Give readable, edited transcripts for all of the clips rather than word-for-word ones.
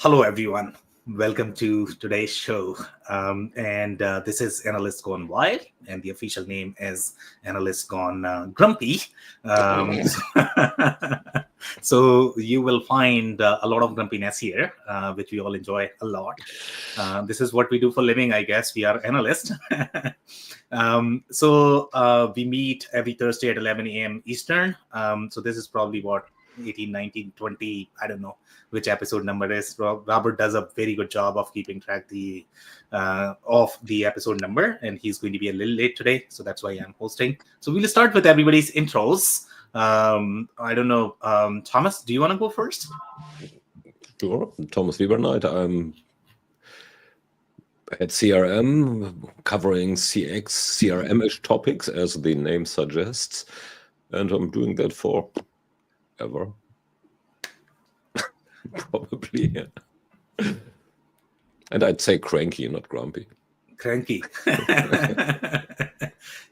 Hello, everyone. Welcome to today's show. This is Analysts Gone Wild, and the official name is Analysts Gone Grumpy. So you will find a lot of grumpiness here, which we all enjoy a lot. This is what we do for a living, I guess. We are analysts. We meet every Thursday at 11 a.m. Eastern. So this is probably what, 18, 19, 20, I don't know which episode number is. Robert does a very good job of keeping track of the episode number, and he's going to be a little late today, so that's why I'm hosting. So we'll start with everybody's intros. I don't know, Thomas, do you want to go first? Sure. Thomas Wiebernight. I'm at CRM, covering CX, CRM-ish topics, as the name suggests, and I'm doing that for ever. Probably, yeah. And I'd say cranky, not grumpy. Cranky.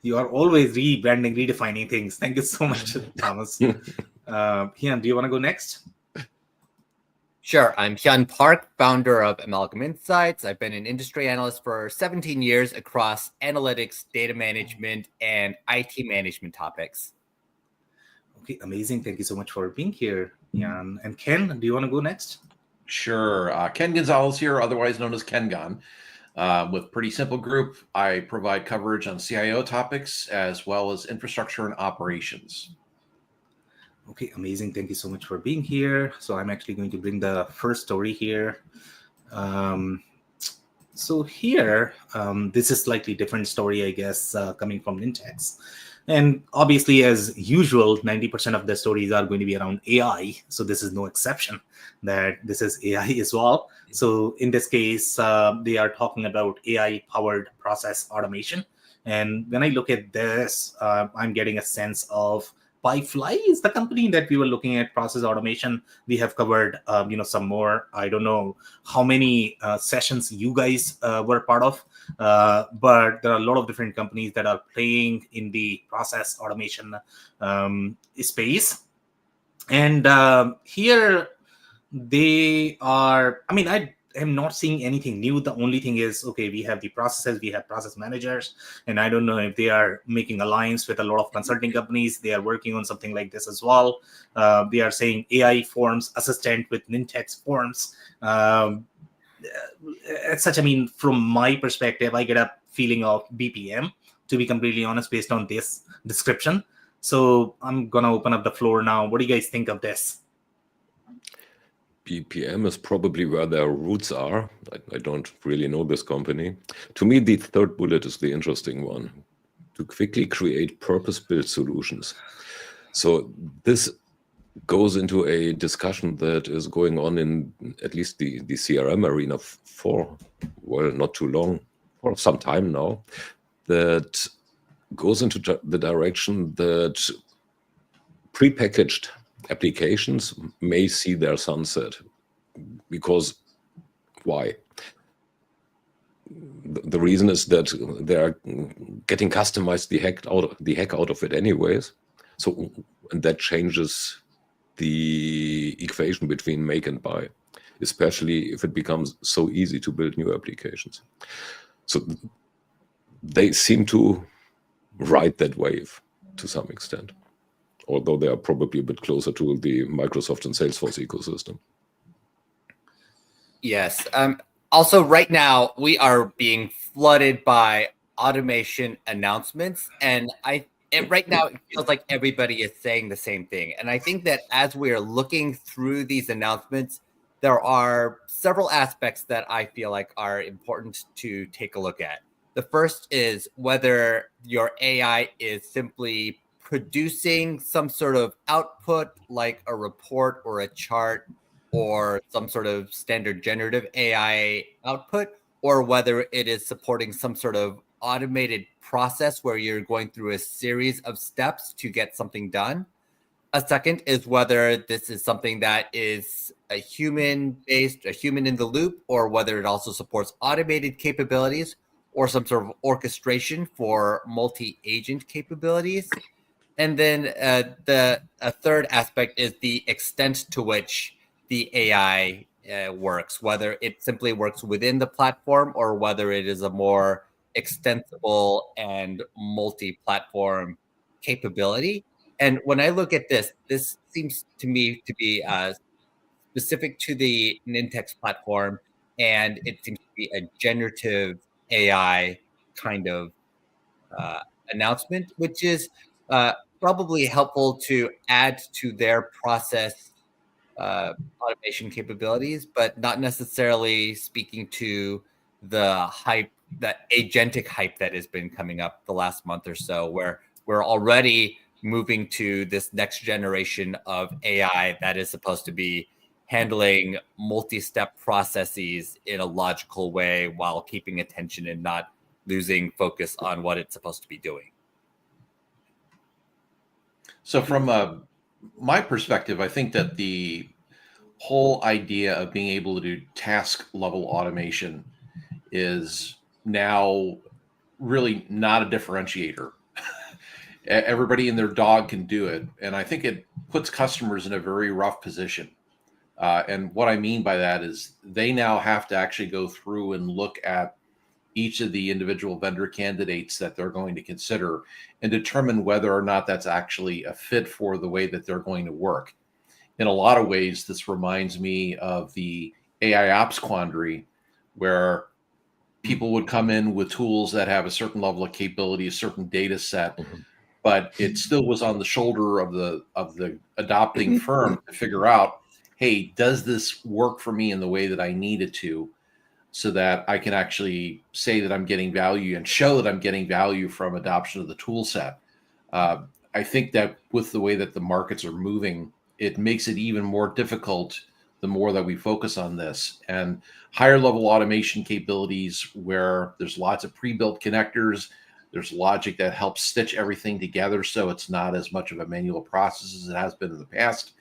You are always rebranding, redefining things. Thank you so much, Thomas. Hyun, do you want to go next? Sure. I'm Hyun Park, founder of Amalgam Insights. I've been an industry analyst for 17 years across analytics, data management, and IT management topics. Okay, amazing. Thank you so much for being here, Hyun. And Ken, do you want to go next? Sure. Ken Gonzalez here, otherwise known as KenGon. With Pretty Simple Group, I provide coverage on CIO topics as well as infrastructure and operations. Okay, amazing. Thank you so much for being here. So I'm actually going to bring the first story here. So here, this is slightly different story, I guess, coming from Nintex. And obviously, as usual, 90% of the stories are going to be around AI. So this is no exception that this is AI as well. So in this case, they are talking about AI-powered process automation. And when I look at this, I'm getting a sense of Pyfly is the company that we were looking at process automation. We have covered, some more. I don't know how many sessions you guys were part of, but there are a lot of different companies that are playing in the process automation space. And here they are, I am not seeing anything new. The only thing is, okay, we have the processes, we have process managers, and I don't know if they are making alliance with a lot of consulting companies. They are working on something like this as well. They are saying AI forms assistant with Nintex forms. As such, from my perspective, I get a feeling of BPM, to be completely honest, based on this description. So I'm going to open up the floor now. What do you guys think of this? BPM is probably where their roots are. I don't really know this company. To me, the third bullet is the interesting one, to quickly create purpose-built solutions. So this goes into a discussion that is going on in at least the CRM arena for, well, not too long, for some time now, that goes into the direction that prepackaged applications may see their sunset. Because why? The reason is that they're getting customized the heck out of it anyways. So, and that changes the equation between make and buy, especially if it becomes so easy to build new applications. So they seem to ride that wave to some extent, although they are probably a bit closer to the Microsoft and Salesforce ecosystem. Yes. Also, right now, we are being flooded by automation announcements. And right now, it feels like everybody is saying the same thing. And I think that as we are looking through these announcements, there are several aspects that I feel like are important to take a look at. The first is whether your AI is simply producing some sort of output like a report or a chart or some sort of standard generative AI output, or whether it is supporting some sort of automated process where you're going through a series of steps to get something done. A second is whether this is something that is a human-based, a human in the loop, or whether it also supports automated capabilities or some sort of orchestration for multi-agent capabilities. And then a third aspect is the extent to which the AI works, whether it simply works within the platform or whether it is a more extensible and multi-platform capability. And when I look at this seems to me to be specific to the Nintex platform, and it seems to be a generative AI kind of announcement, which is probably helpful to add to their process automation capabilities, but not necessarily speaking to the hype, that agentic hype that has been coming up the last month or so, where we're already moving to this next generation of AI that is supposed to be handling multi-step processes in a logical way while keeping attention and not losing focus on what it's supposed to be doing. So from my perspective, I think that the whole idea of being able to do task level automation is now really not a differentiator. Everybody and their dog can do it. And I think it puts customers in a very rough position. And what I mean by that is they now have to actually go through and look at each of the individual vendor candidates that they're going to consider and determine whether or not that's actually a fit for the way that they're going to work. In a lot of ways, this reminds me of the AI ops quandary, where people would come in with tools that have a certain level of capability, a certain data set, but it still was on the shoulder of the adopting firm to figure out, hey, does this work for me in the way that I need it to, so that I can actually say that I'm getting value and show that I'm getting value from adoption of the tool set. I think that with the way that the markets are moving, it makes it even more difficult the more that we focus on this. And higher level automation capabilities where there's lots of pre-built connectors, there's logic that helps stitch everything together so it's not as much of a manual process as it has been in the past.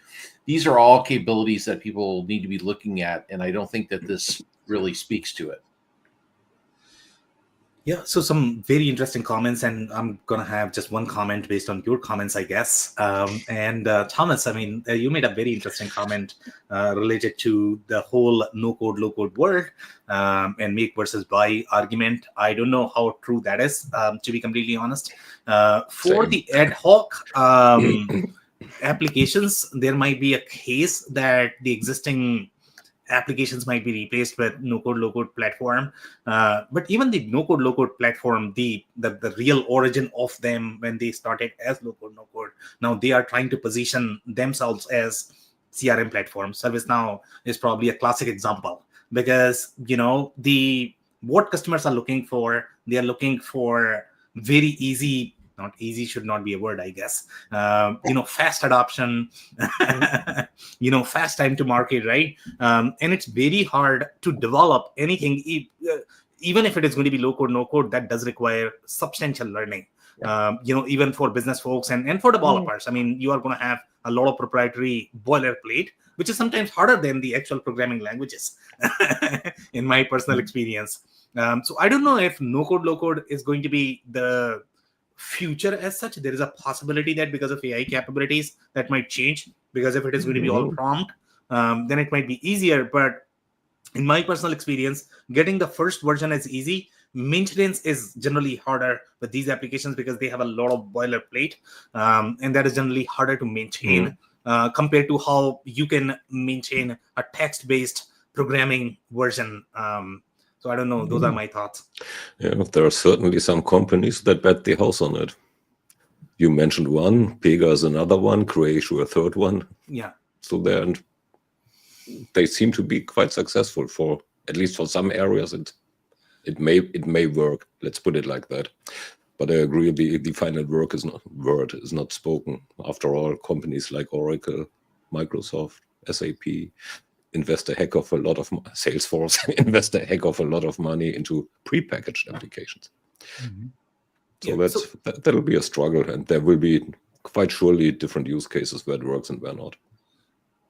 These are all capabilities that people need to be looking at, and I don't think that this really speaks to it. Yeah, so some very interesting comments, and I'm going to have just one comment based on your comments, I guess. And Thomas, I mean, you made a very interesting comment related to the whole no-code, low-code world and make versus buy argument. I don't know how true that is, to be completely honest. For the ad hoc applications, there might be a case that the existing applications might be replaced with no-code, low-code platform. But even the no-code, low-code platform, the real origin of them when they started as low-code, no-code, now they are trying to position themselves as CRM platform. ServiceNow is probably a classic example because, what customers are looking for, they are looking for very easy, not easy should not be a word, I guess. Fast adoption, fast time to market, right? And it's very hard to develop anything, even if it is going to be low code, no code, that does require substantial learning. Even for business folks and for developers. I mean, you are going to have a lot of proprietary boilerplate, which is sometimes harder than the actual programming languages, in my personal experience. So I don't know if no code, low code is going to be the future as such. There is a possibility that because of AI capabilities that might change, because if it is going to be all prompt, then it might be easier. But in my personal experience, getting the first version is easy. Maintenance is generally harder with these applications because they have a lot of boilerplate, and that is generally harder to maintain compared to how you can maintain a text-based programming version. So I don't know. Those are my thoughts. Yeah, there are certainly some companies that bet the house on it. You mentioned one, Pega is another one, Croatia a third one. Yeah. So they seem to be quite successful for, at least for some areas. It may work. Let's put it like that. But I agree, the final word is not spoken. After all, companies like Oracle, Microsoft, SAP invest a heck of a lot of Salesforce invest a heck of a lot of money into prepackaged applications. So that'll be a struggle, and there will be quite surely different use cases where it works and where not.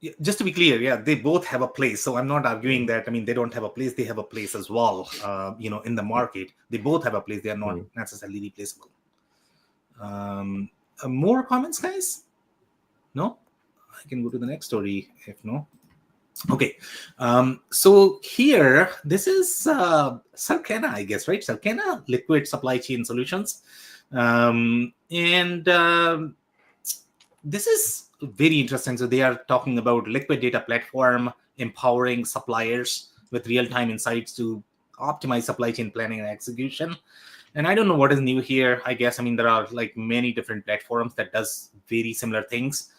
Yeah, just to be clear, they both have a place. So I'm not arguing that. I mean, they don't have a place; they have a place as well. In the market, they both have a place. They are not necessarily replaceable. More comments, guys? No, I can go to the next story if no. Okay, so here, this is Circana, I guess, right? Circana, Liquid Supply Chain Solutions. And this is very interesting. So they are talking about liquid data platform, empowering suppliers with real-time insights to optimize supply chain planning and execution. And I don't know what is new here. I guess, I mean, there are like many different platforms that does very similar things.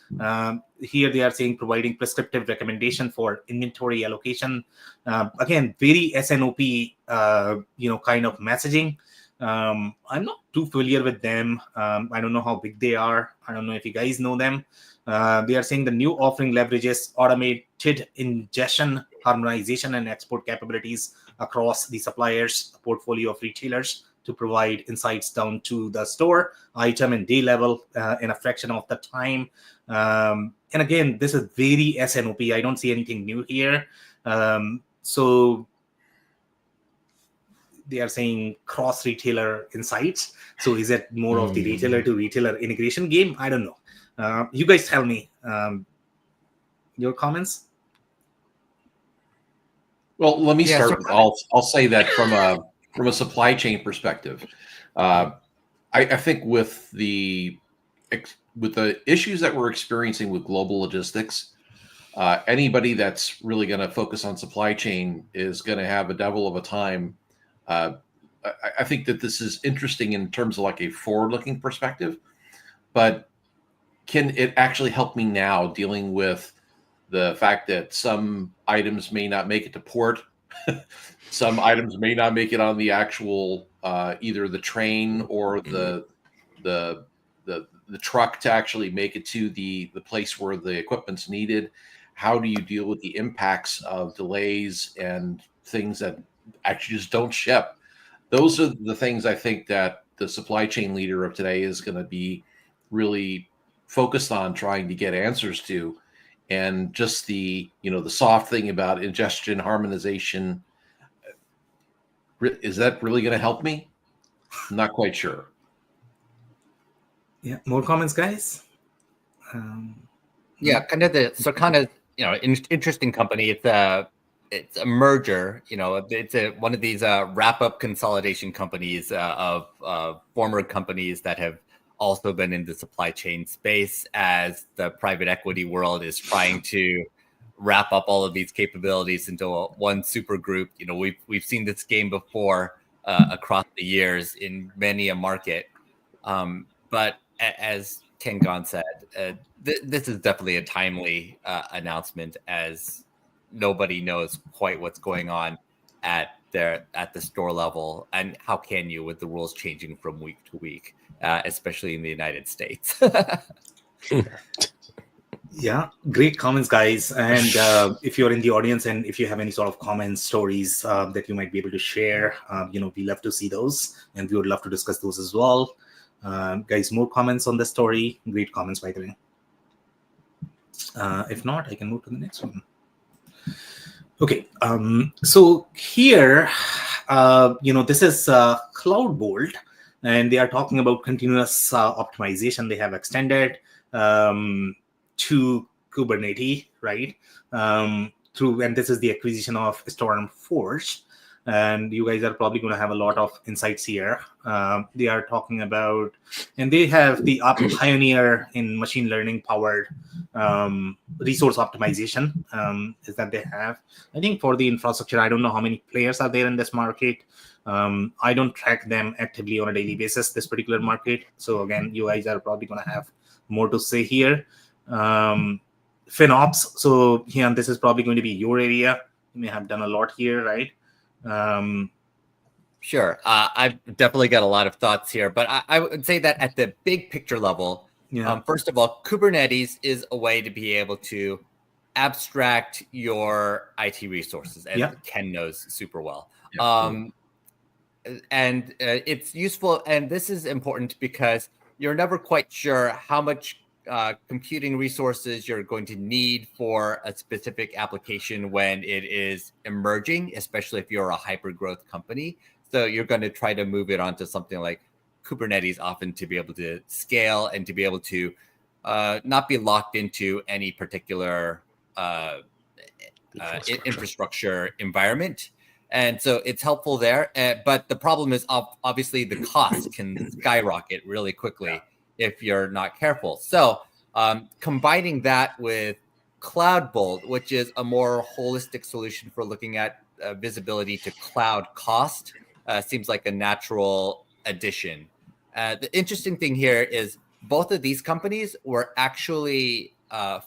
Here they are saying providing prescriptive recommendation for inventory allocation. Again, very SNOP, kind of messaging. I'm not too familiar with them. I don't know how big they are. I don't know if you guys know them. They are saying the new offering leverages automated ingestion, harmonization, and export capabilities across the suppliers' portfolio of retailers to provide insights down to the store, item, and day level in a fraction of the time. And again, this is very SNOP. I don't see anything new here. So they are saying cross retailer insights. So is it more of the retailer to retailer integration game? I don't know. You guys tell me your comments. Well, let me start with, I'll say that from a supply chain perspective, I think with the issues that we're experiencing with global logistics, anybody that's really going to focus on supply chain is going to have a devil of a time. I think that this is interesting in terms of like a forward-looking perspective, but can it actually help me now dealing with the fact that some items may not make it to port, some items may not make it on the actual either the train or the truck to actually make it to the place where the equipment's needed? How do you deal with the impacts of delays and things that actually just don't ship? Those are the things I think that the supply chain leader of today is going to be really focused on trying to get answers to. And just the soft thing about ingestion, harmonization, is that really going to help me? I'm not quite sure. Yeah, more comments, guys? Yeah, kind of the Circana, interesting company. It's a merger. It's one of these wrap-up consolidation companies of former companies that have also been in the supply chain space, as the private equity world is trying to wrap up all of these capabilities into one super group. We've seen this game before across the years in many a market. But as Ken Gon said, this is definitely a timely announcement, as nobody knows quite what's going on at the store level, and how can you with the rules changing from week to week, especially in the United States. Yeah, great comments, guys. And if you're in the audience and if you have any sort of comments, stories that you might be able to share, we love to see those, and we would love to discuss those as well. Guys, more comments on the story? Great comments, by the way. If not, I can move to the next one. Okay, so here, this is CloudBolt, and they are talking about continuous optimization. They have extended to Kubernetes, right? And this is the acquisition of StormForge. And you guys are probably going to have a lot of insights here. They are talking about, and they have the pioneer in machine learning powered resource optimization is that they have. I think for the infrastructure, I don't know how many players are there in this market. I don't track them actively on a daily basis, this particular market. So again, you guys are probably going to have more to say here. FinOps. So yeah, this is probably going to be your area. You may have done a lot here, right? Sure. I've definitely got a lot of thoughts here, but I would say that at the big picture level, first of all, Kubernetes is a way to be able to abstract your IT resources, as Ken knows super well. And it's useful, and this is important because you're never quite sure how much computing resources you're going to need for a specific application when it is emerging, especially if you're a hyper-growth company. So you're going to try to move it onto something like Kubernetes often to be able to scale and to be able to not be locked into any particular infrastructure environment. And so it's helpful there. But the problem is obviously the cost can skyrocket really quickly if you're not careful. So combining that with CloudBolt, which is a more holistic solution for looking at visibility to cloud cost, seems like a natural addition. The interesting thing here is both of these companies were actually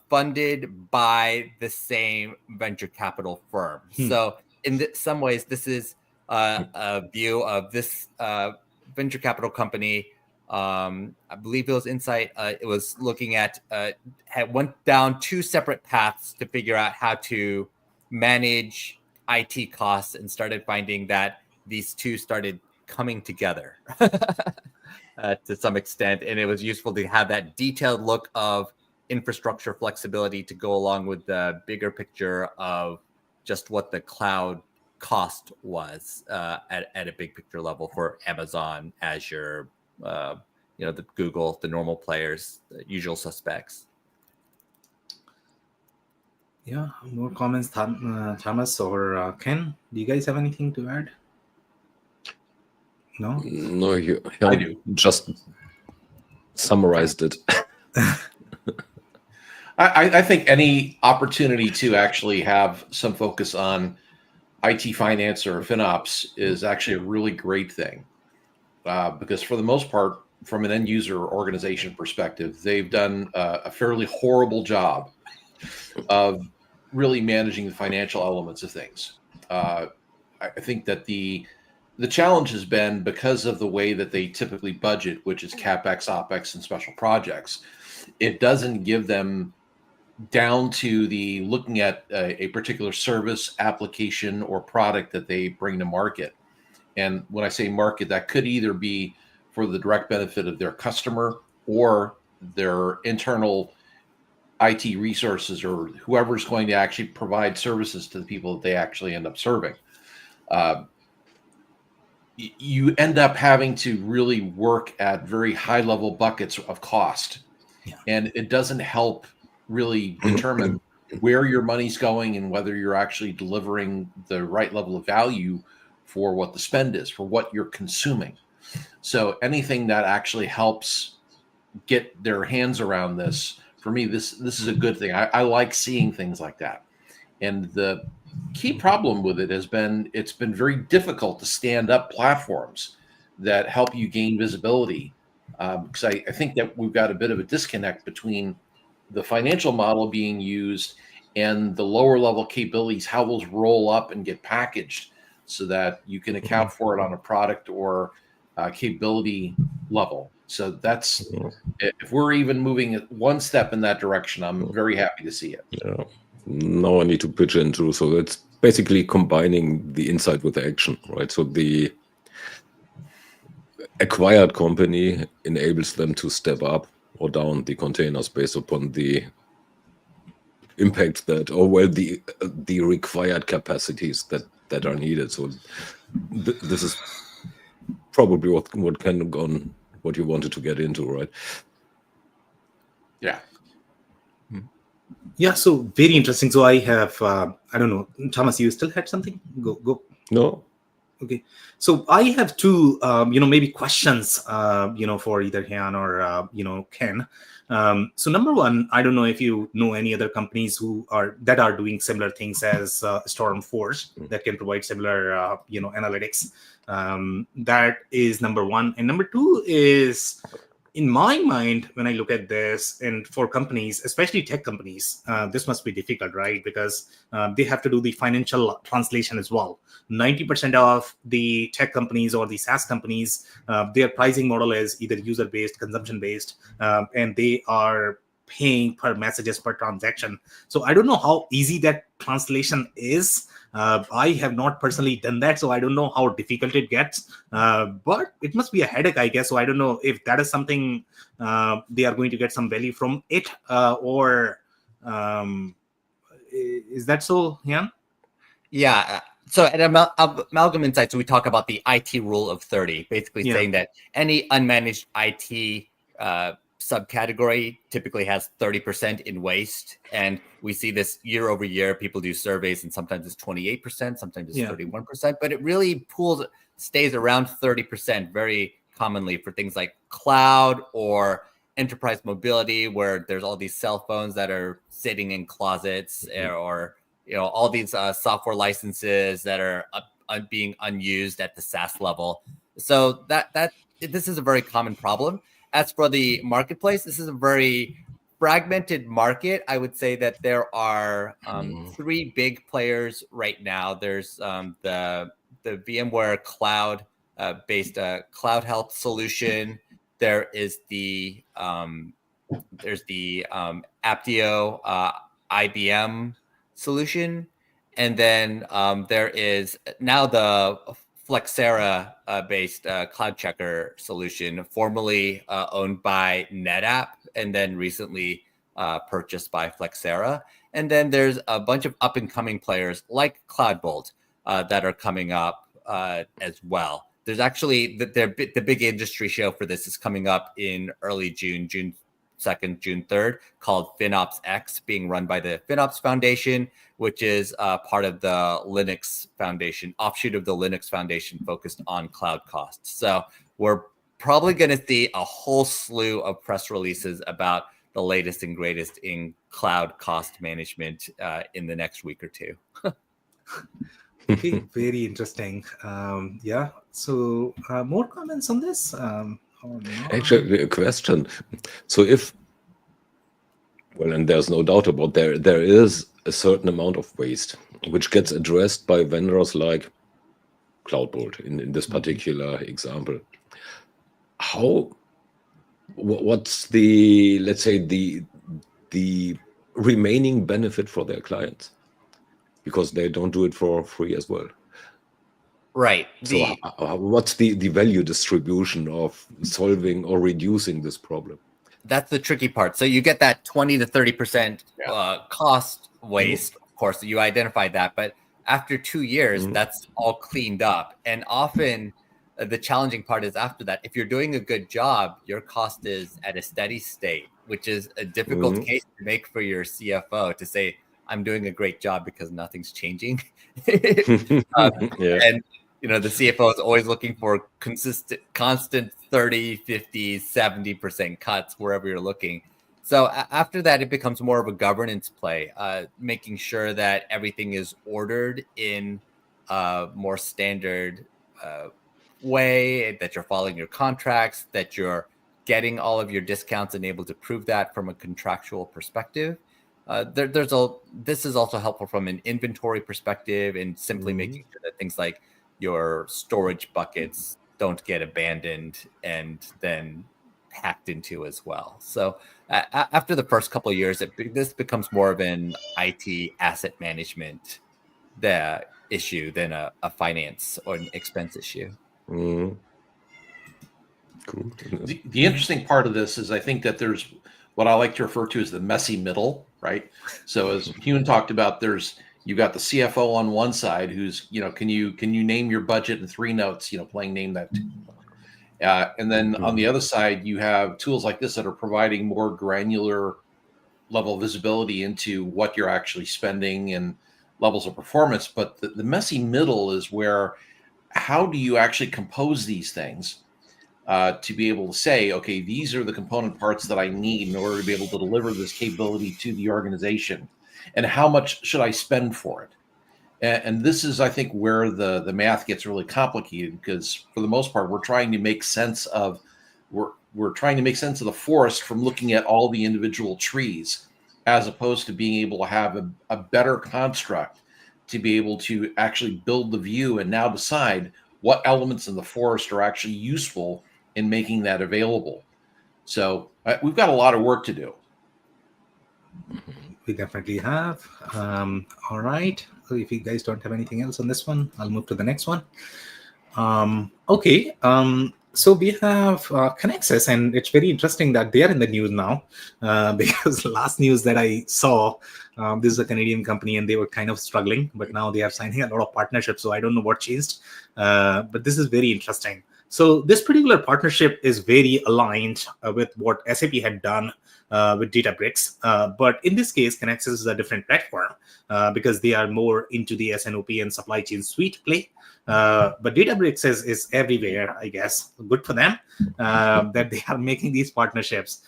funded by the same venture capital firm. So in some ways, this is a view of this venture capital company. I believe it was Insight. It was looking at, went down two separate paths to figure out how to manage IT costs, and started finding that these two started coming together to some extent. And it was useful to have that detailed look of infrastructure flexibility to go along with the bigger picture of just what the cloud cost was at a big picture level for Amazon, Azure, the Google, the normal players, the usual suspects. Yeah, more comments, Thomas or Ken? Do you guys have anything to add? No? No, I do. Just summarized it. I think any opportunity to actually have some focus on IT finance or FinOps is actually a really great thing, because for the most part, from an end user organization perspective, they've done a fairly horrible job of really managing the financial elements of things. I think that the challenge has been, because of the way that they typically budget, which is CapEx, OpEx, and special projects, it doesn't give them down to the looking at a particular service, application, or product that they bring to market. And when I say market, that could either be for the direct benefit of their customer or their internal IT resources, or whoever's going to actually provide services to the people that they actually end up serving. You end up having to really work at very high level buckets of cost. Yeah. And it doesn't help really determine where your money's going and whether you're actually delivering the right level of value for what the spend is, for what you're consuming. So anything that actually helps get their hands around this, for me, this is a good thing. I like seeing things like that. And the key problem with it has been, it's been very difficult to stand up platforms that help you gain visibility. Because I think that we've got a bit of a disconnect between the financial model being used and the lower level capabilities, how those roll up and get packaged so that you can account for it on a product or capability level. So that's, if we're even moving one step in that direction, I'm very happy to see it. Yeah. Now I need to pitch into, so it's basically combining the insight with the action, right? So the acquired company enables them to step up or down the containers based upon the impact that, or well, the required capacities that are needed. So this is probably what kind of gone, what you wanted to get into, right? Yeah. Yeah, so very interesting. So I have, I don't know, Thomas, you still had something? Go. No. Okay. So I have two, maybe questions, for either Hyun or, Ken. So number one, I don't know if you know any other companies that are doing similar things as StormForge that can provide similar, analytics. That is number one. And number two is, in my mind, when I look at this, and for companies, especially tech companies, this must be difficult, right? Because they have to do the financial translation as well. 90% of the tech companies or the SaaS companies, their pricing model is either user-based, consumption-based, and they are paying per messages per transaction. So I don't know how easy that translation is. I have not personally done that, so I don't know how difficult it gets. But it must be a headache, I guess. So I don't know if that is something they are going to get some value from it, or is that so, Hyun? Yeah. So at Amalgam Insights, we talk about the IT rule of 30, basically saying that any unmanaged IT subcategory typically has 30% in waste. And we see this year over year. People do surveys and sometimes it's 28%, sometimes it's 31%, but it really stays around 30% very commonly for things like cloud or enterprise mobility, where there's all these cell phones that are sitting in closets, or all these software licenses that are being unused at the SaaS level. So this is a very common problem. As for the marketplace, this is a very fragmented market. I would say that there are 3 big players right now. There's the VMware cloud based cloud health solution. There is the Apptio IBM solution, and then there is now the Flexera based cloud checker solution, formerly owned by NetApp and then recently purchased by Flexera. And then there's a bunch of up and coming players like CloudBolt that are coming up as well. There's actually the big industry show for this is coming up in early June 2nd, June 3rd, called FinOps X, being run by the FinOps Foundation, which is part of the Linux Foundation, offshoot of the Linux Foundation focused on cloud costs. So we're probably going to see a whole slew of press releases about the latest and greatest in cloud cost management in the next week or two. Okay, very interesting. So more comments on this? Actually, a question. So and there's no doubt about there is a certain amount of waste which gets addressed by vendors like CloudBolt in this particular example. What's the, let's say, the remaining benefit for their clients? Because they don't do it for free as well. Right. So what's the value distribution of solving or reducing this problem? That's the tricky part. So you get that 20 to 30% cost waste. Of course, you identify that. But after 2 years, that's all cleaned up. And often the challenging part is after that. If you're doing a good job, your cost is at a steady state, which is a difficult case to make for your CFO to say, I'm doing a great job because nothing's changing. And the CFO is always looking for constant 30, 50, 70% cuts wherever you're looking. So after that, it becomes more of a governance play, making sure that everything is ordered in a more standard way, that you're following your contracts, that you're getting all of your discounts and able to prove that from a contractual perspective. This is also helpful from an inventory perspective and simply making sure that things like your storage buckets don't get abandoned and then hacked into as well. So after the first couple of years, this becomes more of an IT asset management issue than a finance or an expense issue. Cool. The interesting part of this is I think that there's what I like to refer to as the messy middle, right? So as Hyun talked about, you got the CFO on one side who's, can you name your budget in 3 notes, playing name that. And then on the other side, you have tools like this that are providing more granular level visibility into what you're actually spending and levels of performance. But the messy middle is where, how do you actually compose these things to be able to say, okay, these are the component parts that I need in order to be able to deliver this capability to the organization, and how much should I spend for it? And this is, I think, where the math gets really complicated, because for the most part, we're trying to make sense of the forest from looking at all the individual trees, as opposed to being able to have a better construct to be able to actually build the view and now decide what elements in the forest are actually useful in making that available. So we've got a lot of work to do. We definitely have. All right. So if you guys don't have anything else on this one, I'll move to the next one. Okay. So we have Kinaxis, and it's very interesting that they are in the news now because the last news that I saw, this is a Canadian company and they were kind of struggling, but now they are signing a lot of partnerships. So I don't know what changed, but this is very interesting. So this particular partnership is very aligned with what SAP had done with Databricks. But in this case, Kinaxis is a different platform because they are more into the SNOP and supply chain suite play. But Databricks is everywhere, I guess. Good for them that they are making these partnerships.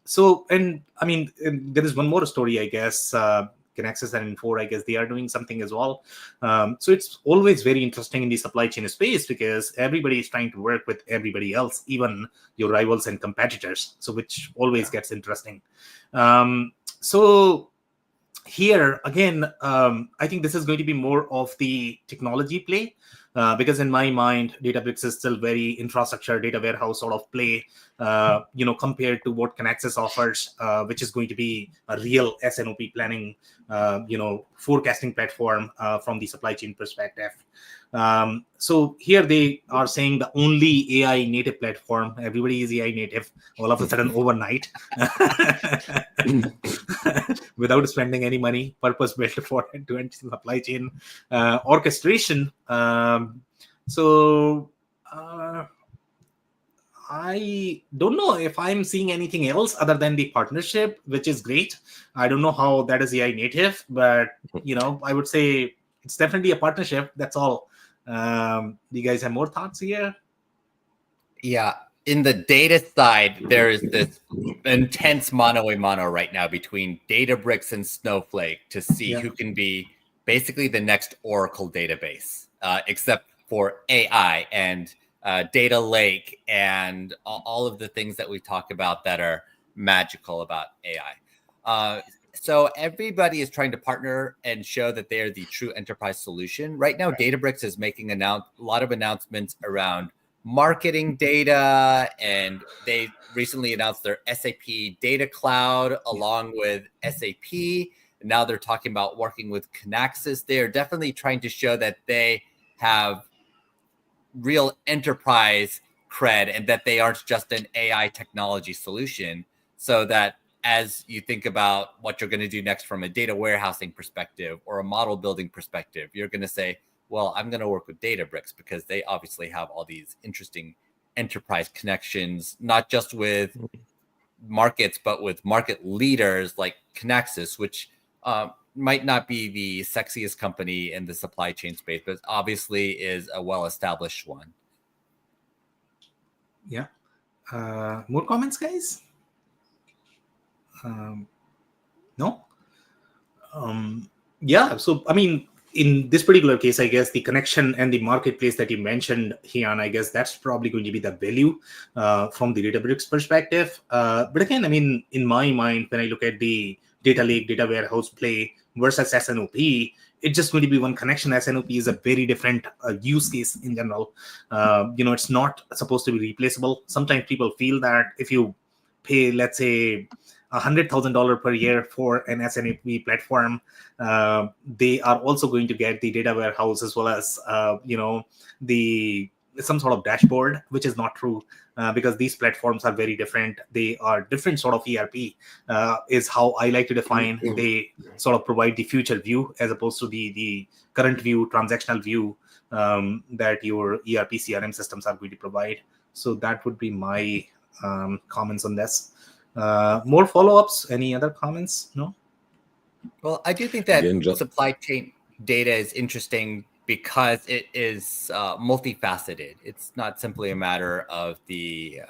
So, and I mean, and there is one more story, I guess. Kinaxis and Infor, I guess they are doing something as well. So it's always very interesting in the supply chain space because everybody is trying to work with everybody else, even your rivals and competitors. So which always gets interesting. So here again, I think this is going to be more of the technology play. Because in my mind, Databricks is still very infrastructure, data warehouse sort of play, compared to what Kinaxis offers, which is going to be a real SNOP planning, forecasting platform from the supply chain perspective. So here they are saying the only AI native platform. Everybody is AI native all of a sudden overnight without spending any money, purpose built for end-to-end supply chain orchestration. I don't know if I'm seeing anything else other than the partnership, which is great. I don't know how that is AI native, but I would say it's definitely a partnership. That's all. Do you guys have more thoughts here? Yeah. In the data side, there is this intense mano-a-mano right now between Databricks and Snowflake to see who can be basically the next Oracle database, except for AI and data lake and all of the things that we talk about that are magical about AI. So everybody is trying to partner and show that they are the true enterprise solution. Right now, Databricks is making a lot of announcements around marketing data, and they recently announced their SAP Data Cloud along with SAP. And now they're talking about working with Kinaxis. They are definitely trying to show that they have real enterprise cred and that they aren't just an AI technology solution, so that as you think about what you're going to do next from a data warehousing perspective or a model building perspective, you're going to say, well, I'm going to work with Databricks because they obviously have all these interesting enterprise connections, not just with markets, but with market leaders like Kinaxis, which might not be the sexiest company in the supply chain space, but obviously is a well-established one. Yeah. More comments, guys? No? Yeah. So, I mean, in this particular case, I guess the connection and the marketplace that you mentioned, Hian, I guess that's probably going to be the value from the Databricks perspective. But again, I mean, in my mind, when I look at the data lake, data warehouse play versus SNOP, it's just going to be one connection. SNOP is a very different use case in general. It's not supposed to be replaceable. Sometimes people feel that if you pay, let's say, $100,000 per year for an SNOP platform, they are also going to get the data warehouse as well as some sort of dashboard, which is not true because these platforms are very different. They are different sort of ERP is how I like to define. They sort of provide the future view as opposed to the current view, transactional view that your ERP CRM systems are going to provide. So that would be my comments on this. More follow-ups? Any other comments? No? Well, I do think that supply chain data is interesting because it is multifaceted. It's not simply a matter of the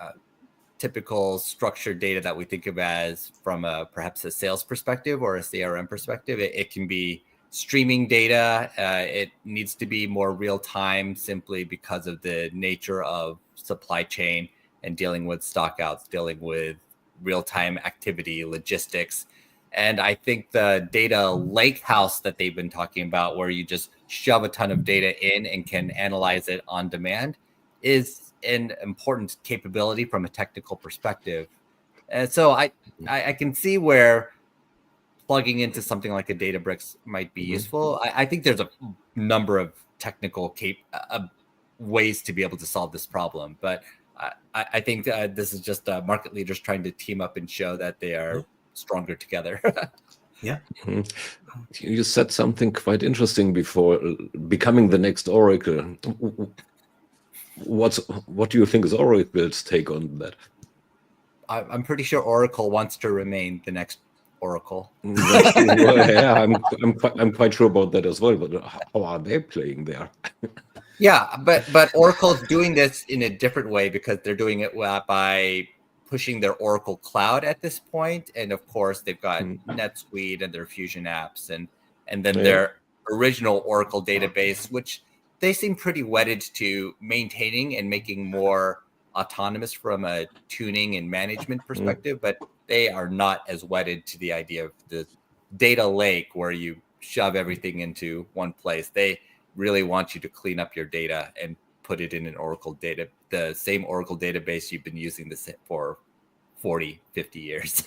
typical structured data that we think of as from perhaps a sales perspective or a CRM perspective. It can be streaming data. It needs to be more real time simply because of the nature of supply chain and dealing with stockouts, dealing with real-time activity, logistics. And I think the data lake house that they've been talking about, where you just shove a ton of data in and can analyze it on demand, is an important capability from a technical perspective. And so I can see where plugging into something like a Databricks might be useful. I think there's a number of technical ways to be able to solve this problem, but I think this is just market leaders trying to team up and show that they are stronger together. Yeah. You said something quite interesting before, becoming the next Oracle. what do you think is Oracle's take on that? I'm pretty sure Oracle wants to remain the next Oracle. Yeah, I'm quite sure about that as well. But how are they playing there? Yeah, but Oracle's doing this in a different way because they're doing it by pushing their Oracle Cloud at this point, and of course they've got NetSuite and their Fusion apps, and then their original Oracle database, which they seem pretty wedded to maintaining and making more autonomous from a tuning and management perspective, but they are not as wedded to the idea of the data lake where you shove everything into one place. They really want you to clean up your data and put it in an Oracle data, the same Oracle database you've been using this for 40, 50 years.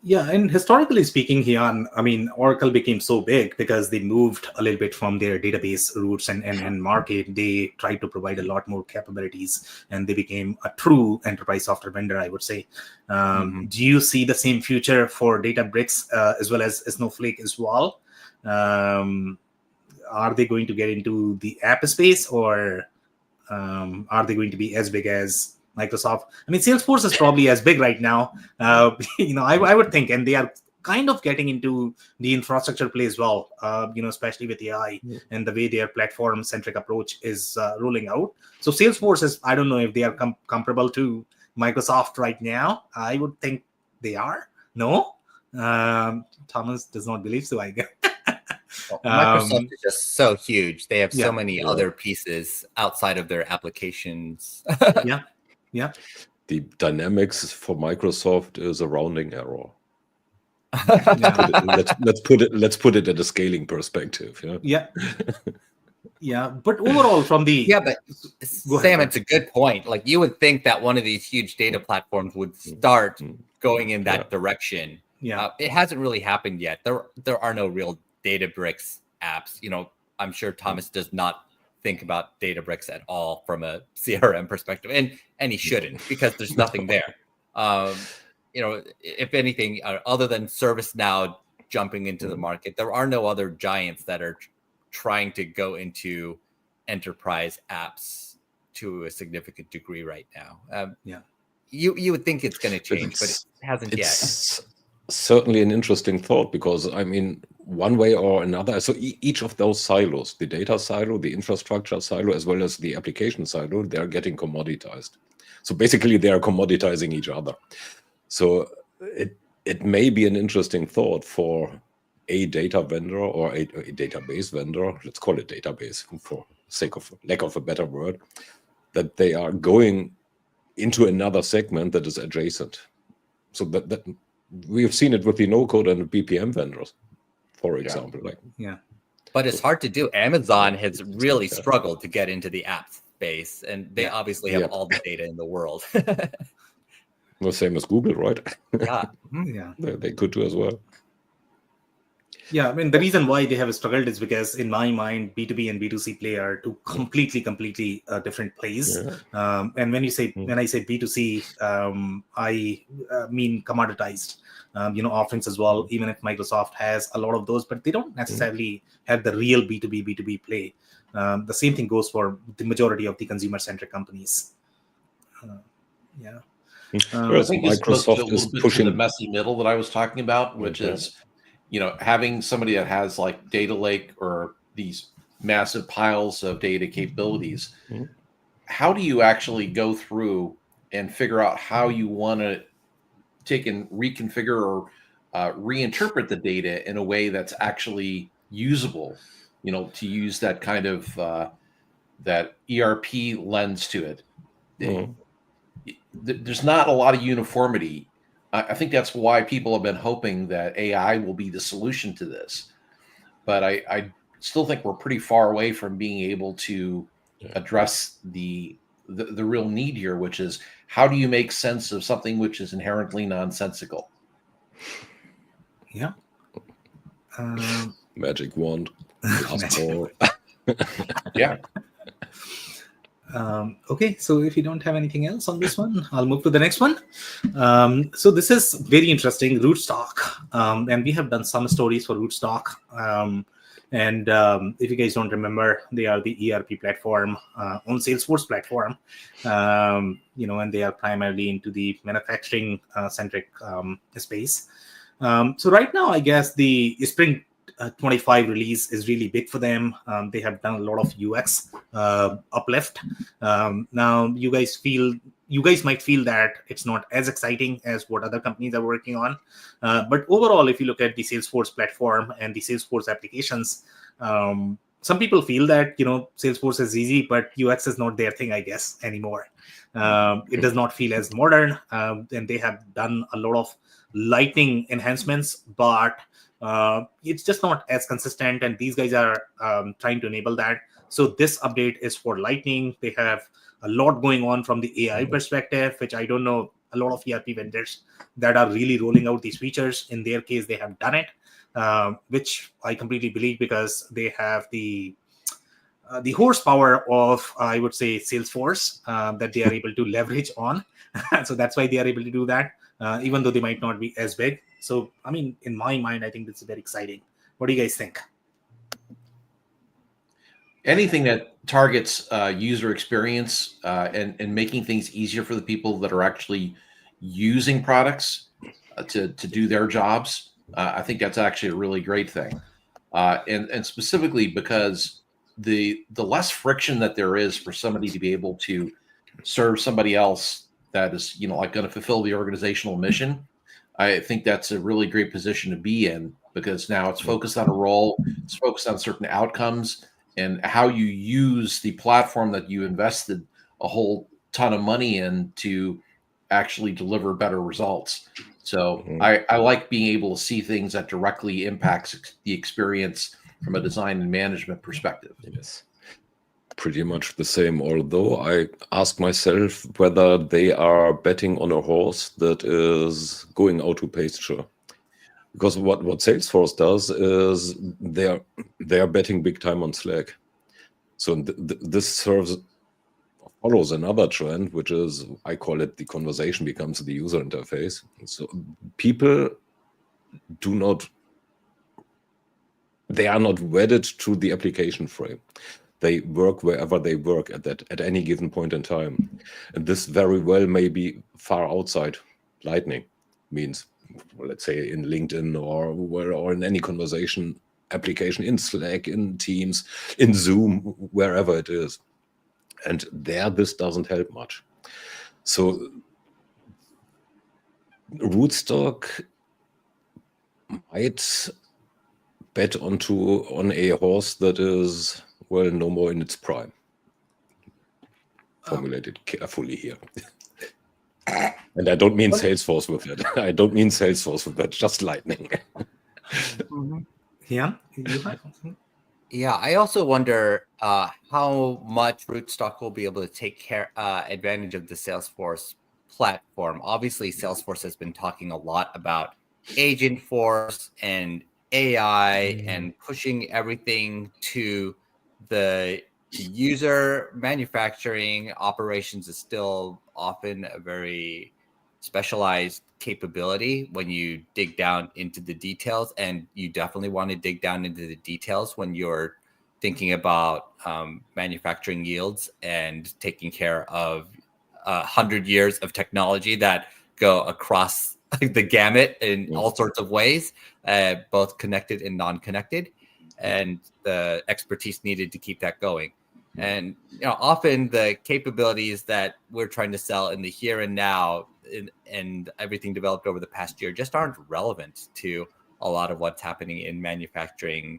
Yeah, and historically speaking, Hyun, I mean, Oracle became so big because they moved a little bit from their database roots and market. They tried to provide a lot more capabilities, and they became a true enterprise software vendor, I would say. Do you see the same future for Databricks as well as Snowflake as well? Are they going to get into the app space, or are they going to be as big as Microsoft? I mean, Salesforce is probably as big right now. I would think, and they are kind of getting into the infrastructure play as well. Especially with AI and the way their platform-centric approach is rolling out. So Salesforce is, I don't know if they are comparable to Microsoft right now. I would think they are. No, Thomas does not believe so, I guess. Microsoft is just so huge. They have so many other pieces outside of their applications. Yeah. The dynamics for Microsoft is a rounding error. Let's put it at a scaling perspective. Yeah. But overall, from the but Sam, it's a good point. Like, you would think that one of these huge data platforms would start going in that direction. It hasn't really happened yet. There are no real Databricks apps. I'm sure Thomas does not think about Databricks at all from a CRM perspective, and he shouldn't, because there's nothing there. If anything, other than ServiceNow jumping into the market, there are no other giants that are trying to go into enterprise apps to a significant degree right now. You would think it's going to change, but it hasn't yet. Certainly an interesting thought, because I mean, one way or another, so each of those silos, the data silo, the infrastructure silo, as well as the application silo, they are getting commoditized. So basically they are commoditizing each other. So it may be an interesting thought for a data vendor or a database vendor, let's call it database for sake of lack of a better word, that they are going into another segment that is adjacent. So that we have seen it with the no-code and the BPM vendors, for example. But it's hard to do. Amazon has really struggled to get into the app space, and they obviously have all the data in the world. The same as Google, right? They could do as well. Yeah, I mean, the reason why they have struggled is because, in my mind, B2B and B2C play are two completely different plays. And when I say B2C, I mean commoditized, offerings as well. Even if Microsoft has a lot of those, but they don't necessarily have the real B2B play. The same thing goes for the majority of the consumer-centric companies. I think Microsoft is pushing the messy middle that I was talking about, which is, having somebody that has like data lake or these massive piles of data capabilities. How do you actually go through and figure out how you want to take and reconfigure or reinterpret the data in a way that's actually usable, to use that kind of that ERP lens to it? There's not a lot of uniformity. I think that's why people have been hoping that AI will be the solution to this. But I still think we're pretty far away from being able to address the real need here, which is, how do you make sense of something which is inherently nonsensical? Magic wand. Okay, so if you don't have anything else on this one, I'll move to the next one. So this is very interesting, Rootstock. And we have done some stories for Rootstock. And if you guys don't remember, they are the ERP platform on Salesforce platform, and they are primarily into the manufacturing centric space. So right now, I guess the Spring 25 release is really big for them. They have done a lot of UX uplift. Now you guys might feel that it's not as exciting as what other companies are working on. But overall, if you look at the Salesforce platform and the Salesforce applications, some people feel that, Salesforce is easy, but UX is not their thing, I guess, anymore. It does not feel as modern. And they have done a lot of Lightning enhancements, but it's just not as consistent. And these guys are trying to enable that. So this update is for Lightning. They have a lot going on from the AI perspective, which I don't know a lot of ERP vendors that are really rolling out these features. In their case, they have done it, which I completely believe because they have the horsepower of, I would say, Salesforce that they are able to leverage on. So that's why they are able to do that, even though they might not be as big. So, I mean, in my mind, I think this is very exciting. What do you guys think? Anything that targets user experience and making things easier for the people that are actually using products to do their jobs, I think that's actually a really great thing. And specifically because the less friction that there is for somebody to be able to serve somebody else that is, like going to fulfill the organizational mission, I think that's a really great position to be in, because now it's focused on a role, it's focused on certain outcomes, and how you use the platform that you invested a whole ton of money in to actually deliver better results. So I like being able to see things that directly impacts the experience from a design and management perspective. Yes, pretty much the same. Although I ask myself whether they are betting on a horse that is going out to pasture. Because what Salesforce does is they are betting big time on Slack. So this follows another trend, which is, I call it, the conversation becomes the user interface. So people they are not wedded to the application frame. They work wherever they work at any given point in time. And this very well may be far outside Lightning. Means, let's say, in LinkedIn or in any conversation application, in Slack, in Teams, in Zoom, wherever it is. And there, this doesn't help much. So Rootstock might bet on a horse that is, well, no more in its prime. Formulated carefully here. And I don't mean Salesforce with it. I don't mean Salesforce with that, just Lightning. Yeah. Yeah, I also wonder how much Rootstock will be able to take advantage of the Salesforce platform. Obviously, Salesforce has been talking a lot about Agentforce and AI and pushing everything to the user. Manufacturing operations is still often a very specialized capability when you dig down into the details, and you definitely want to dig down into the details when you're thinking about manufacturing yields and taking care of 100 years of technology that go across the gamut in all sorts of ways, both connected and non-connected, and the expertise needed to keep that going. And often the capabilities that we're trying to sell in the here and now and everything developed over the past year just aren't relevant to a lot of what's happening in manufacturing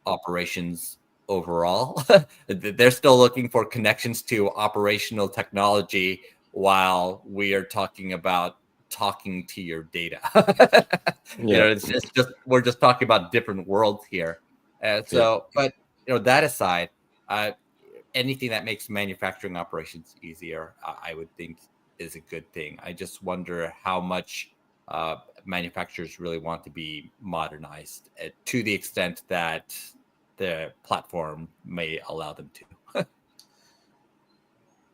operations overall. They're still looking for connections to operational technology while we are talking about talking to your data. It's just we're just talking about different worlds here. But that aside, anything that makes manufacturing operations easier, I would think is a good thing. I just wonder how much manufacturers really want to be modernized to the extent that the platform may allow them to.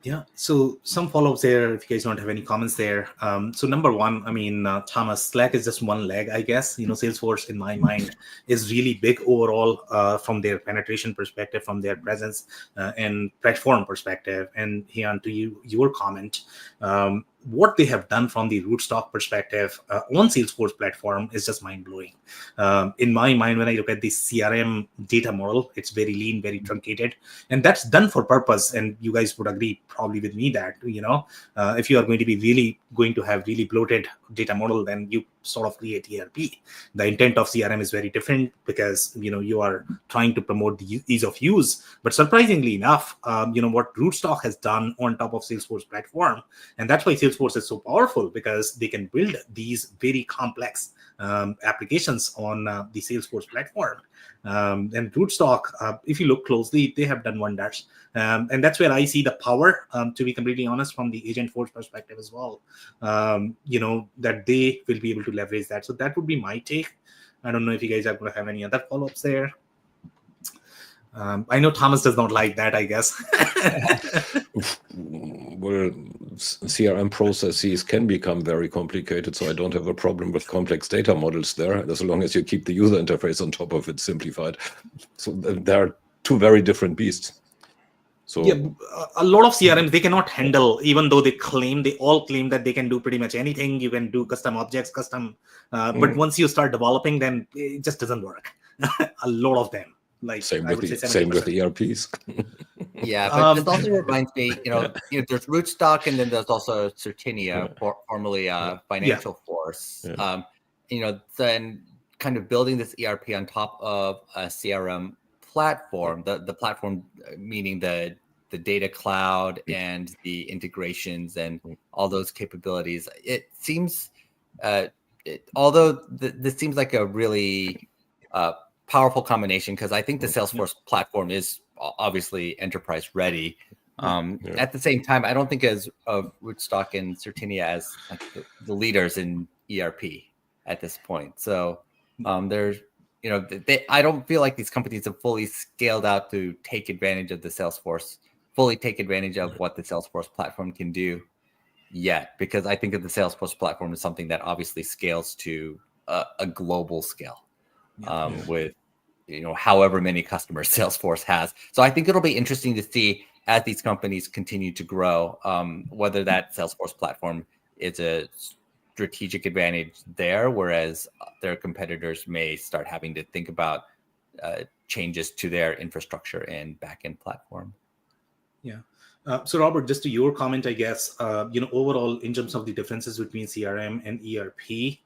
Yeah, so some follow-ups there, if you guys don't have any comments there. So number one, I mean, Thomas, Slack is just one leg, I guess. Salesforce, in my mind, is really big overall from their penetration perspective, from their presence and platform perspective. And here, to your comment, what they have done from the Rootstock perspective on Salesforce platform is just mind-blowing. In my mind, when I look at the CRM data model, it's very lean, very truncated, and that's done for purpose. And you guys would agree probably with me that if you are going to be really going to have really bloated data model, then you sort of create ERP. The intent of CRM is very different because you are trying to promote the ease of use. But surprisingly enough, what Rootstock has done on top of Salesforce platform, and that's why Salesforce is so powerful, because they can build these very complex applications on the Salesforce platform. And Rootstock, if you look closely, they have done wonders. And that's where I see the power, to be completely honest, from the Agentforce perspective as well, that they will be able to leverage that. So that would be my take. I don't know if you guys are going to have any other follow-ups there. I know Thomas does not like that, I guess. Well, CRM processes can become very complicated, so I don't have a problem with complex data models there, as long as you keep the user interface on top of it simplified. So there are two very different beasts. So yeah, a lot of CRMs, they cannot handle, even though they all claim that they can do pretty much anything. You can do custom objects, but once you start developing, then it just doesn't work. A lot of them. Like same I with would say same with ERPs. Yeah, but this also reminds me, there's Rootstock, and then there's also Circana, formerly Financial Force. Then kind of building this ERP on top of a CRM platform, the platform meaning the data cloud and the integrations and all those capabilities. It seems, although this seems like a really powerful combination, because I think the Salesforce platform is obviously enterprise ready. At the same time, I don't think of Rootstock and Circana as like the leaders in ERP at this point. So there's, I don't feel like these companies have fully scaled out to take advantage of fully take advantage of what the Salesforce platform can do yet, because I think of the Salesforce platform as something that obviously scales to a global scale. With however many customers Salesforce has. So I think it'll be interesting to see as these companies continue to grow, whether that Salesforce platform is a strategic advantage there, whereas their competitors may start having to think about changes to their infrastructure and backend platform. Yeah. So Robert, just to your comment, I guess, overall in terms of the differences between CRM and ERP,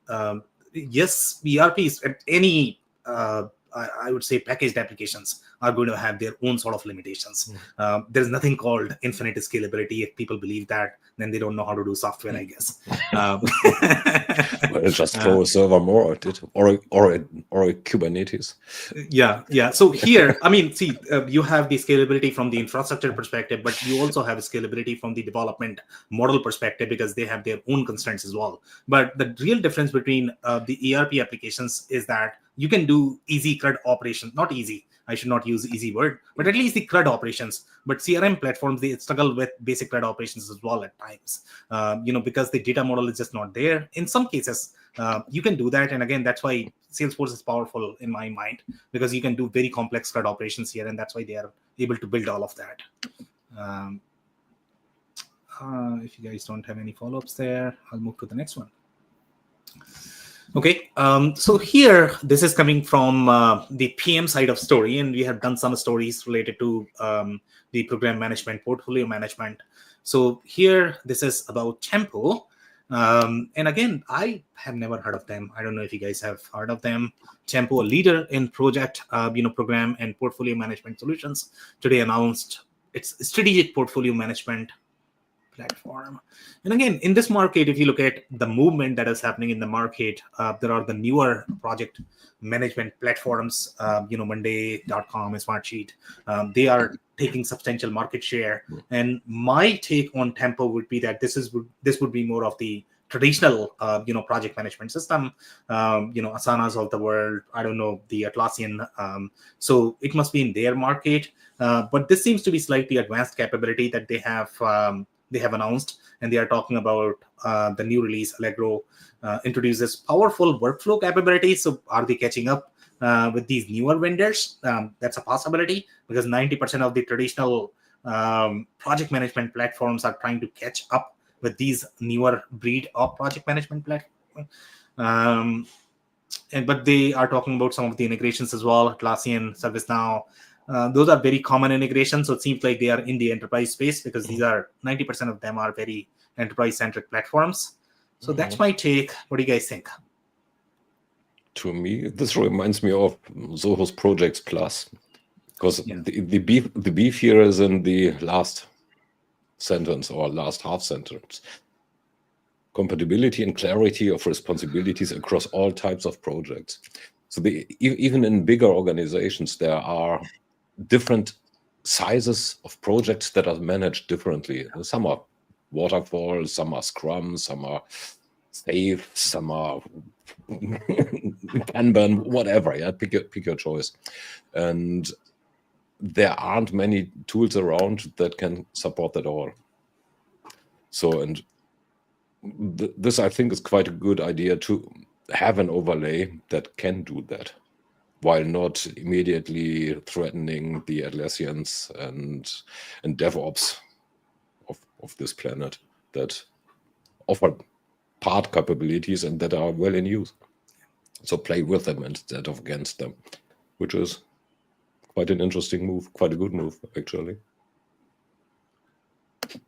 yes, ERP is any, I would say, packaged applications are going to have their own sort of limitations. There's nothing called infinite scalability. If people believe that, then they don't know how to do software, I guess. Well, just throw a server more at it, or a Kubernetes. Yeah. So here, I mean, see, you have the scalability from the infrastructure perspective, but you also have scalability from the development model perspective, because they have their own constraints as well. But the real difference between the ERP applications is that you can do easy CRUD operations. Not easy, I should not use easy word, but at least the CRUD operations. But CRM platforms, they struggle with basic CRUD operations as well at times, because the data model is just not there. In some cases, you can do that. And again, that's why Salesforce is powerful in my mind, because you can do very complex CRUD operations here. And that's why they are able to build all of that. If you guys don't have any follow-ups there, I'll move to the next one. Okay, so here, this is coming from the PM side of story, and we have done some stories related to the program management, portfolio management. So here, this is about Tempo. And again, I have never heard of them. I don't know if you guys have heard of them. Tempo, a leader in project, program and portfolio management solutions, today announced its strategic portfolio management platform. And again, in this market, if you look at the movement that is happening in the market, there are the newer project management platforms, Monday.com, Smartsheet. They are taking substantial market share. And my take on Tempo would be that this would be more of the traditional, project management system, Asanas of the world, I don't know, the Atlassian. So it must be in their market. But this seems to be slightly advanced capability that they have announced, and they are talking about the new release. Allegro introduces powerful workflow capabilities. So are they catching up with these newer vendors? That's a possibility, because 90% of the traditional project management platforms are trying to catch up with these newer breed of project management platform. But they are talking about some of the integrations as well. Atlassian, ServiceNow, those are very common integrations. So it seems like they are in the enterprise space, because these are 90% of them are very enterprise-centric platforms. So that's my take. What do you guys think? To me, this reminds me of Zoho's Projects Plus, because the beef here is in the last sentence or last half sentence. Compatibility and clarity of responsibilities across all types of projects. So even in bigger organizations, there are different sizes of projects that are managed differently. Some are waterfall, some are Scrum, some are safe, some are Kanban, whatever. Yeah, pick your choice. And there aren't many tools around that can support that all. So, and this, I think, is quite a good idea to have an overlay that can do that, while not immediately threatening the Atlassians and DevOps of this planet that offer part capabilities and that are well in use. So play with them instead of against them, which is quite an interesting move, quite a good move, actually.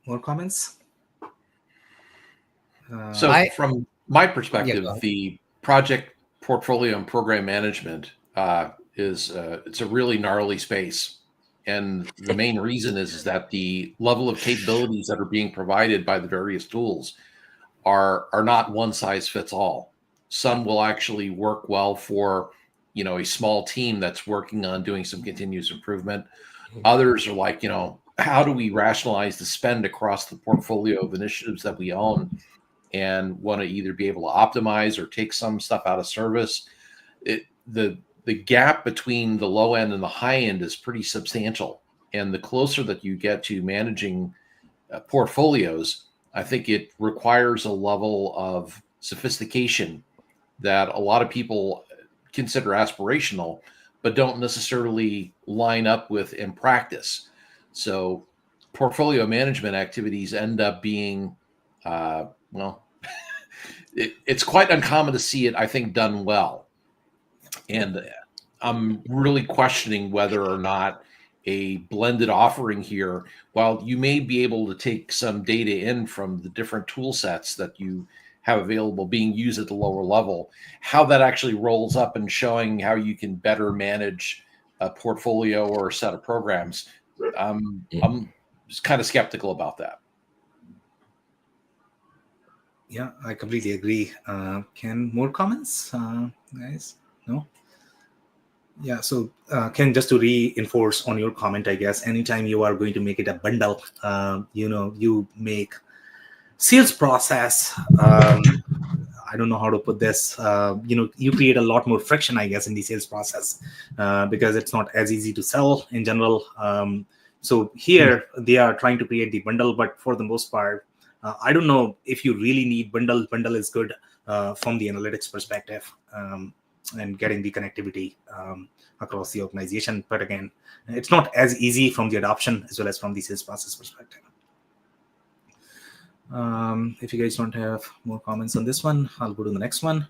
More comments? From my perspective, the project portfolio and program management it's a really gnarly space. And the main reason is that the level of capabilities that are being provided by the various tools are not one size fits all. Some will actually work well for, a small team that's working on doing some continuous improvement. Others are like, how do we rationalize the spend across the portfolio of initiatives that we own and want to either be able to optimize or take some stuff out of service? The gap between the low end and the high end is pretty substantial. And the closer that you get to managing portfolios, I think it requires a level of sophistication that a lot of people consider aspirational, but don't necessarily line up with in practice. So portfolio management activities end up being, it's quite uncommon to see it, I think, done well. And I'm really questioning whether or not a blended offering here, while you may be able to take some data in from the different tool sets that you have available being used at the lower level, how that actually rolls up and showing how you can better manage a portfolio or a set of programs. I'm just kind of skeptical about that. Yeah, I completely agree. Ken, more comments, guys? No? Yeah, so Ken, just to reinforce on your comment, I guess, anytime you are going to make it a bundle, you make sales process, I don't know how to put this, you create a lot more friction, I guess, in the sales process, because it's not as easy to sell in general. So here they are trying to create the bundle, but for the most part, I don't know if you really need bundle. Bundle is good from the analytics perspective and getting the connectivity across the organization. But again, it's not as easy from the adoption as well as from the sales process perspective. If you guys don't have more comments on this one, I'll go to the next one.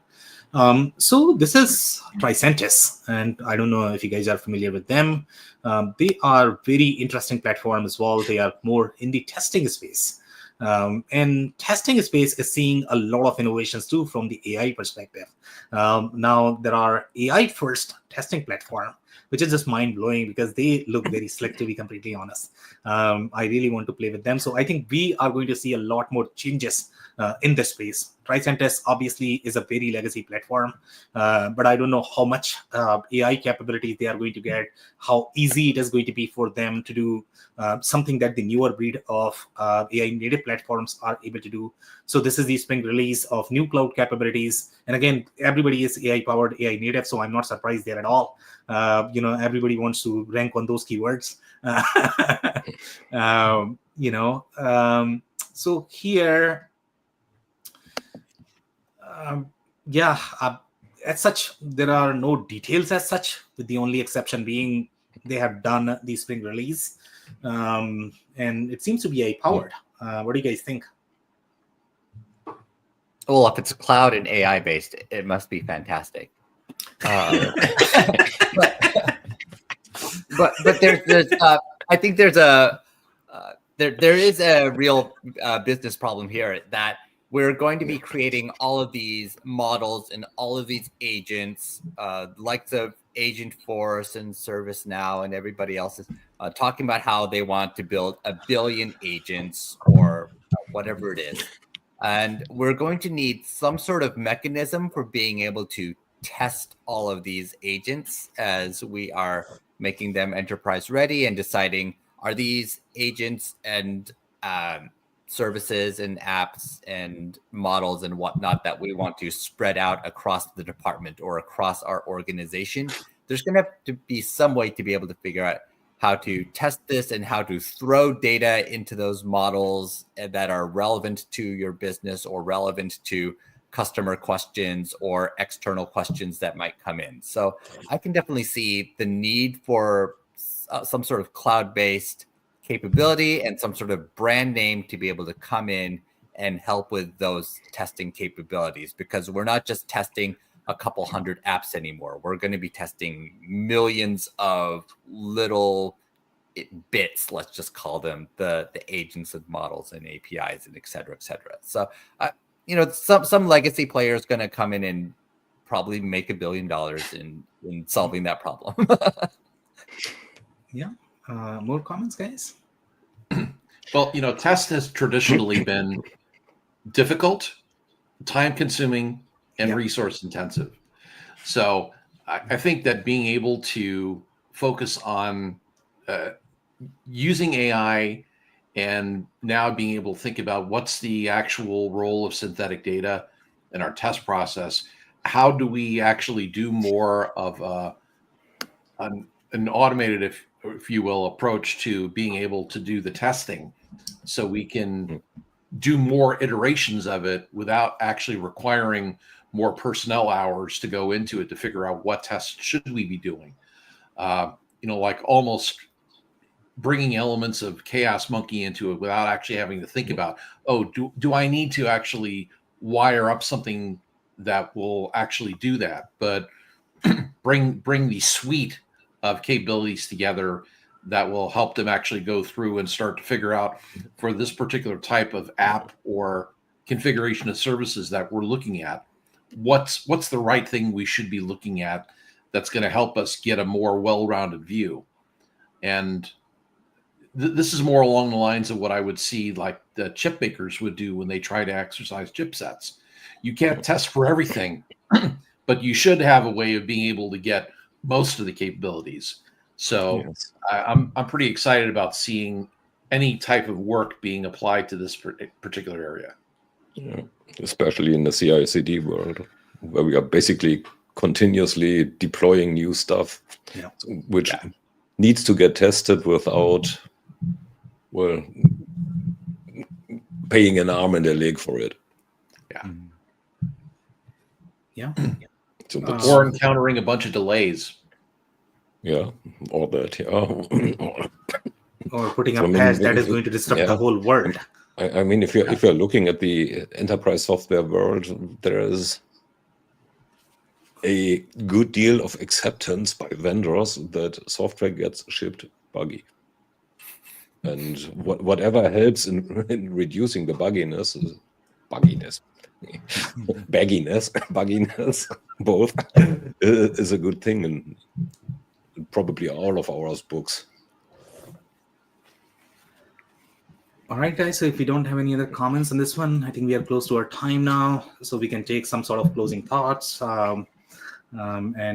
So this is Tricentis, and I don't know if you guys are familiar with them. They are very interesting platform as well. They are more in the testing space. And testing space is seeing a lot of innovations too from the AI perspective. Now there are AI first testing platform which is just mind-blowing because they look very slick, to be completely honest. I really want to play with them. So I think we are going to see a lot more changes in this space. Tricentis obviously is a very legacy platform, but I don't know how much AI capabilities they are going to get, how easy it is going to be for them to do something that the newer breed of AI native platforms are able to do. So this is the spring release of new cloud capabilities. And again, everybody is AI powered, AI native, so I'm not surprised there at all. Everybody wants to rank on those keywords. So here, as such, there are no details as such, with the only exception being they have done the spring release, and it seems to be AI powered. What do you guys think? Well, if it's cloud and AI based, it must be fantastic. But there's I think there is a real business problem here that we're going to be creating all of these models and all of these agents, like the Agent Force and ServiceNow and everybody else is talking about how they want to build 1 billion agents or whatever it is. And we're going to need some sort of mechanism for being able to test all of these agents as we are making them enterprise ready and deciding, are these agents and services and apps and models and whatnot that we want to spread out across the department or across our organization? There's going to have to be some way to be able to figure out how to test this and how to throw data into those models that are relevant to your business or relevant to customer questions or external questions that might come in. So I can definitely see the need for some sort of cloud-based capability and some sort of brand name to be able to come in and help with those testing capabilities, because we're not just testing a couple hundred apps anymore. We're going to be testing millions of little bits, let's just call them, the agents and models and APIs and et cetera, et cetera. So, some legacy player is going to come in and probably make $1 billion in solving that problem. Yeah. More comments, guys? Well, test has traditionally been difficult, time-consuming, and resource-intensive. So I think that being able to focus on using AI and now being able to think about what's the actual role of synthetic data in our test process, how do we actually do more of an automated, if you will, approach to being able to do the testing, so we can do more iterations of it without actually requiring more personnel hours to go into it to figure out what tests should we be doing. Like almost bringing elements of Chaos Monkey into it without actually having to think about, do I need to actually wire up something that will actually do that? But bring the suite of capabilities together that will help them actually go through and start to figure out, for this particular type of app or configuration of services that we're looking at, what's the right thing we should be looking at that's going to help us get a more well-rounded view. And this is more along the lines of what I would see like the chip makers would do when they try to exercise chipsets. You can't test for everything, but you should have a way of being able to get most of the capabilities. So yes. I'm pretty excited about seeing any type of work being applied to this particular area. Yeah, especially in the CI/CD world, where we are basically continuously deploying new stuff, which needs to get tested without, paying an arm and a leg for it. Yeah. So or encountering a bunch of delays. Yeah, or that, or putting a patch that is going to disrupt the whole world. I mean, if you're looking at the enterprise software world, there is a good deal of acceptance by vendors that software gets shipped buggy. And whatever helps in reducing the bagginess, both, is a good thing. And probably all of our books. All right, guys. So if we don't have any other comments on this one, I think we are close to our time now. So we can take some sort of closing thoughts. And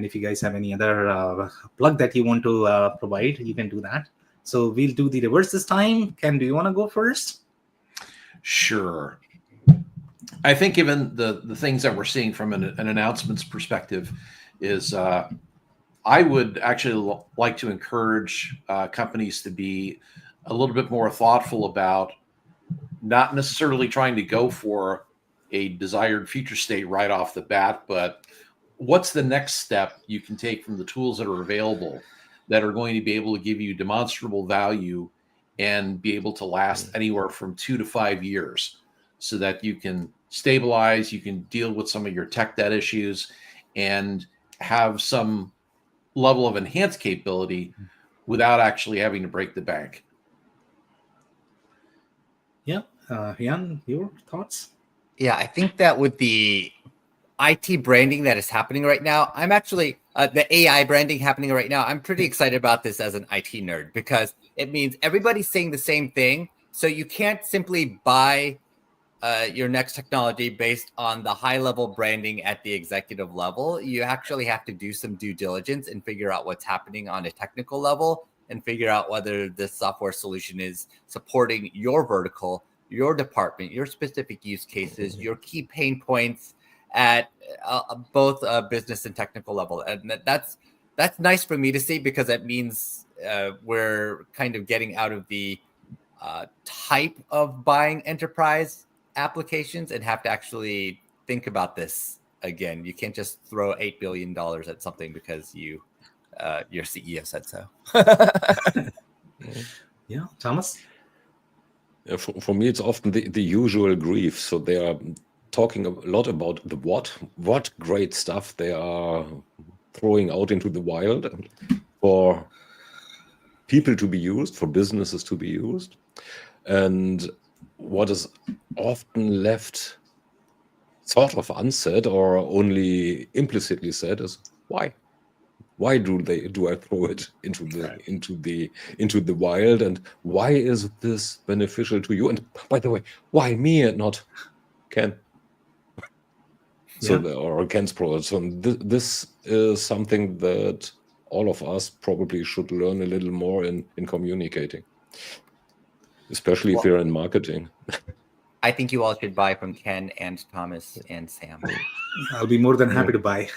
if you guys have any other plug that you want to provide, you can do that. So we'll do the reverse this time. Ken, do you want to go first? Sure. I think given the things that we're seeing from an announcements perspective is I would actually like to encourage companies to be a little bit more thoughtful about not necessarily trying to go for a desired future state right off the bat, but what's the next step you can take from the tools that are available that are going to be able to give you demonstrable value and be able to last anywhere from 2 to 5 years so that you can stabilize, you can deal with some of your tech debt issues and have some level of enhanced capability without actually having to break the bank. Yeah. Jan, your thoughts? Yeah, I think that with the IT branding that is happening right now, I'm actually the AI branding happening right now. I'm pretty excited about this as an IT nerd because it means everybody's saying the same thing. So you can't simply buy your next technology based on the high level branding at the executive level. You actually have to do some due diligence and figure out what's happening on a technical level and figure out whether this software solution is supporting your vertical, your department, your specific use cases, your key pain points at both business and technical level. And that's nice for me to see because that means we're kind of getting out of the type of buying enterprise applications and have to actually think about this again. You can't just throw $8 billion at something because your CEO said so. Yeah, Thomas? For me, it's often the usual grief. So they are talking a lot about the what great stuff they are throwing out into the wild for people to be used, for businesses to be used. And what is often left sort of unsaid or only implicitly said is why? Why do I throw it into the wild, and why is this beneficial to you? And by the way, why me and not Ken? So or Ken's product. So this is something that all of us probably should learn a little more in communicating, especially if you're in marketing. I think you all should buy from Ken and Thomas and Sam. I'll be more than happy to buy.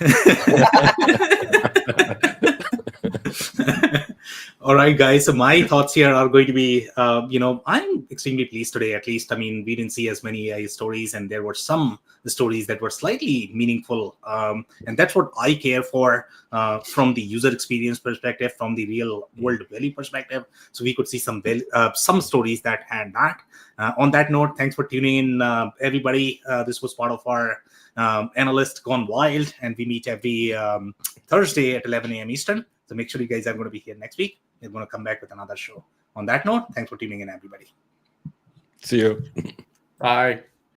All right, guys. So my thoughts here are going to be, I'm extremely pleased today. At least, I mean, we didn't see as many AI stories, and there were some stories that were slightly meaningful. And that's what I care for from the user experience perspective, from the real world value perspective. So we could see some stories that had that. On that note, thanks for tuning in, everybody. This was part of our Analysts Gone Wild, and we meet every Thursday at 11 a.m. Eastern. So make sure you guys are going to be here next week. We're going to come back with another show. On that note, thanks for tuning in, everybody. See you. Bye.